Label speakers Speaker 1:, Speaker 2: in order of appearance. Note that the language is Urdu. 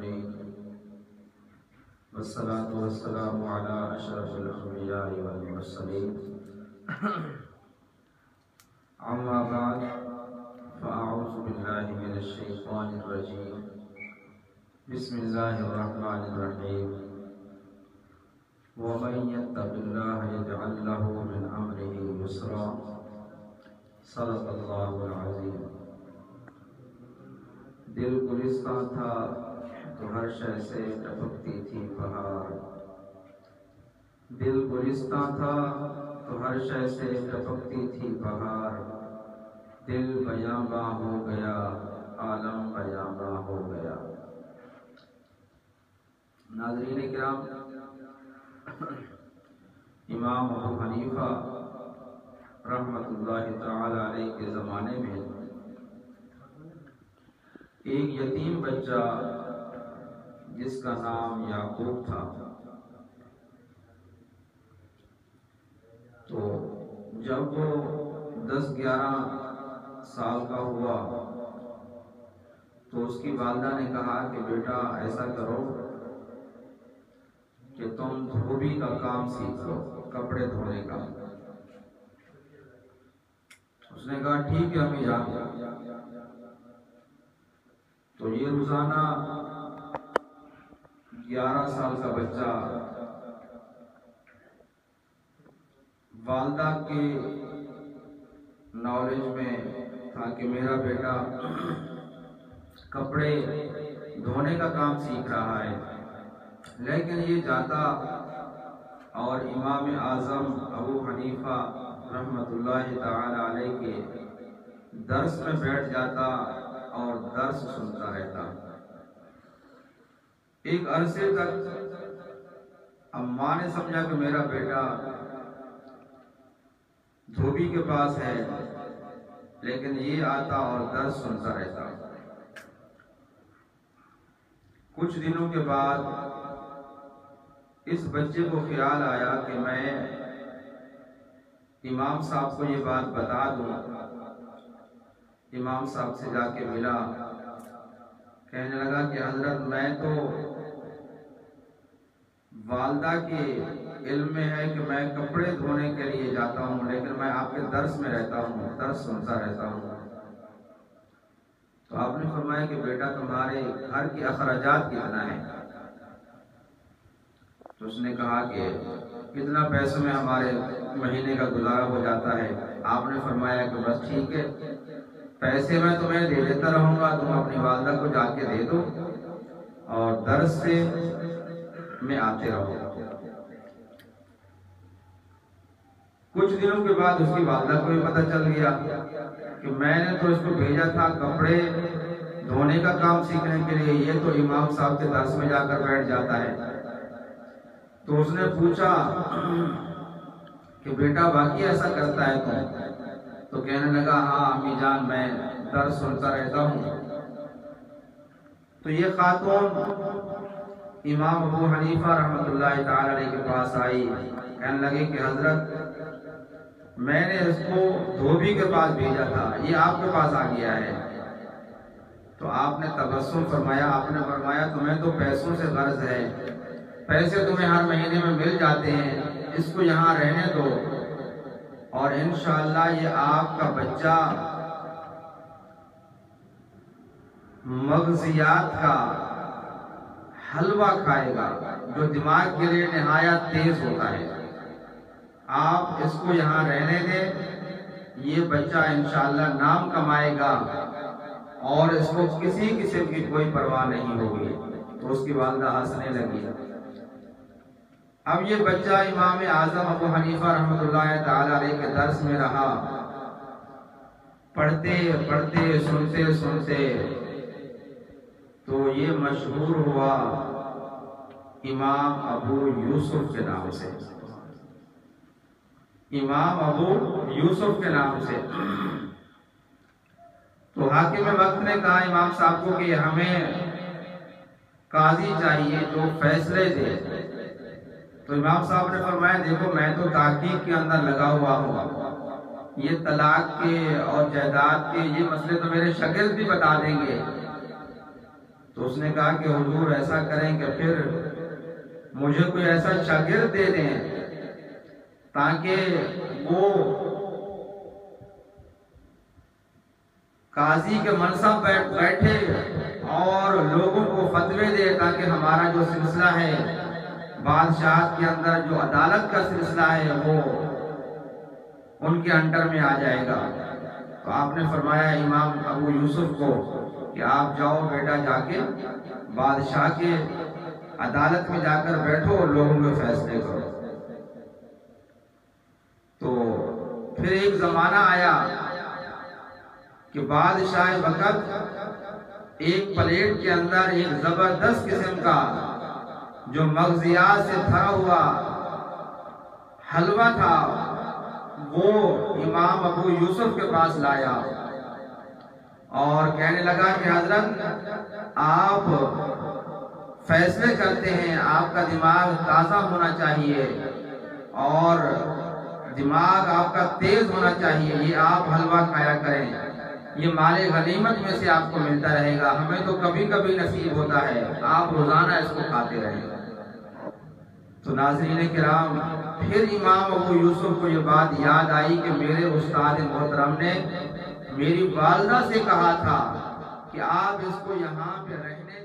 Speaker 1: المرسلين والصلاة والسلام على أشرف الأنبياء والمرسلين أما بعد فأعوذ بالله من الشيطان الرجيم بسم الله الرحمن الرحيم ومن يتق الله يجعل له من أمره يسرا صدق الله العظيم۔ دل گلستہ تھا تو ہر شے سے ٹپکتی تھی بہار، دل گلستہ تھا تو ہر شے سے ٹپکتی تھی بہار، دل بیاباں ہو گیا عالم بیاباں ہو گیا۔ ناظرین کرام، امام ابو حنیفہ رحمۃ اللہ تعالی علیہ کے زمانے میں ایک یتیم بچہ جس کا نام یعقوب تھا، تو جب وہ 10-11 سال کا ہوا تو اس کی والدہ نے کہا کہ بیٹا ایسا کرو کہ تم دھوبی کا کام سیکھ لو، کپڑے دھونے کا۔ اس نے کہا ٹھیک ہے امی جان۔ تو یہ روزانہ 11 سال کا بچہ والدہ کے نالج میں تھا کہ میرا بیٹا کپڑے دھونے کا کام سیکھ رہا ہے، لیکن یہ جاتا اور امام اعظم ابو حنیفہ رحمۃ اللہ تعالی علیہ کے درس میں بیٹھ جاتا اور درس سنتا رہتا۔ ایک عرصے تک اماں نے سمجھا کہ میرا بیٹا دھوبی کے پاس ہے، لیکن یہ آتا اور درس سنتا رہتا۔ کچھ دنوں کے بعد اس بچے کو خیال آیا کہ میں امام صاحب کو یہ بات بتا دوں۔ امام صاحب سے جا کے ملا، کہنے لگا کہ حضرت میں تو والدہ کے علم میں ہے کہ میں کپڑے دھونے کے لیے جاتا ہوں، لیکن میں آپ کے درس میں رہتا ہوں، درس سنتا رہتا ہوں۔ تو آپ نے فرمایا کہ بیٹا تمہارے گھر کے اخراجات کتنا ہے؟ تو اس نے کہا کہ کتنا پیسوں میں ہمارے مہینے کا گزارا ہو جاتا ہے۔ آپ نے فرمایا کہ بس ٹھیک ہے، پیسے میں تمہیں دے دیتا رہوں گا، تم اپنی والدہ کو جا کے دے دو اور درس سے میں آتے رہو۔ کچھ دنوں کے بعد اس کی والدہ کو بھی پتہ چل گیا کہ میں نے تو اس کو بھیجا تھا کپڑے دھونے کا کام سیکھنے کے لیے، یہ تو امام صاحب کے درس میں جا کر بیٹھ جاتا ہے۔ تو اس نے پوچھا کہ بیٹا باقی ایسا کرتا ہے تو کہنے لگا ہاں امی جان میں درس سنتا رہتا ہوں۔ تو یہ خاتون امام ابو حنیفہ رحمۃ اللہ تعالی علیہ کے پاس آئی، کہنے لگے کہ حضرت میں نے اس کو دھوبی کے پاس بھیجا تھا، یہ آپ کے پاس آ گیا ہے۔ تو آپ نے تبسم فرمایا، آپ نے فرمایا تمہیں تو پیسوں سے غرض ہے، پیسے تمہیں ہر مہینے میں مل جاتے ہیں، اس کو یہاں رہنے دو اور انشاءاللہ یہ آپ کا بچہ مغزیات کا حلوہ کھائے گا جو دماغ کے لیے نہایت تیز ہوتا ہے۔ آپ اس کو یہاں رہنے دیں، یہ بچہ انشاءاللہ نام کمائے گا اور اس کو کسی قسم کی کوئی پرواہ نہیں ہوگی۔ تو اس کی والدہ ہنسنے لگی۔ اب یہ بچہ امام اعظم ابو حنیفہ رحمۃ اللہ تعالی علیہ کے درس میں رہا، پڑھتے پڑھتے سنتے سنتے تو یہ مشہور ہوا امام ابو یوسف کے نام سے، امام ابو یوسف کے نام سے۔ تو حاکم وقت نے کہا امام صاحب کو کہ ہمیں قاضی چاہیے جو فیصلے دے۔ تو امام صاحب نے فرمایا دیکھو میں تو تحقیق کے اندر لگا ہوا ہوں، یہ طلاق کے اور جائیداد کے یہ مسئلے تو میرے شاگرد بھی بتا دیں گے، تو اس نے کہا کہ حضور ایسا کریں کہ پھر مجھے کوئی ایسا شاگرد دے دیں تاکہ وہ قاضی کے منصب پہ بیٹھے اور لوگوں کو فتوے دے، تاکہ ہمارا جو سلسلہ ہے بادشاہت کے اندر جو عدالت کا سلسلہ ہے وہ ان کے انڈر میں آ جائے گا۔ تو آپ نے فرمایا امام ابو یوسف کو کہ آپ جاؤ بیٹا، جا کے بادشاہ کے عدالت میں جا کر بیٹھو اور لوگوں کے فیصلے کرو۔ تو پھر ایک زمانہ آیا کہ بادشاہ وقت ایک پلیٹ کے اندر ایک زبردست قسم کا جو مغزیات سے بھرا ہوا حلوہ تھا وہ امام ابو یوسف کے پاس لایا اور کہنے لگا کہ حضرت آپ فیصلے کرتے ہیں، آپ کا دماغ تازہ ہونا چاہیے اور دماغ آپ کا تیز ہونا چاہیے، یہ آپ حلوہ کھایا کریں، یہ مال غنیمت میں سے آپ کو ملتا رہے گا، ہمیں تو کبھی کبھی نصیب ہوتا ہے، آپ روزانہ اس کو کھاتے رہیں۔ تو ناظرین کرام، پھر امام ابو یوسف کو یہ بات یاد آئی کہ میرے استاد محترم نے میری والدہ سے کہا تھا کہ آپ اس کو یہاں پہ رہنے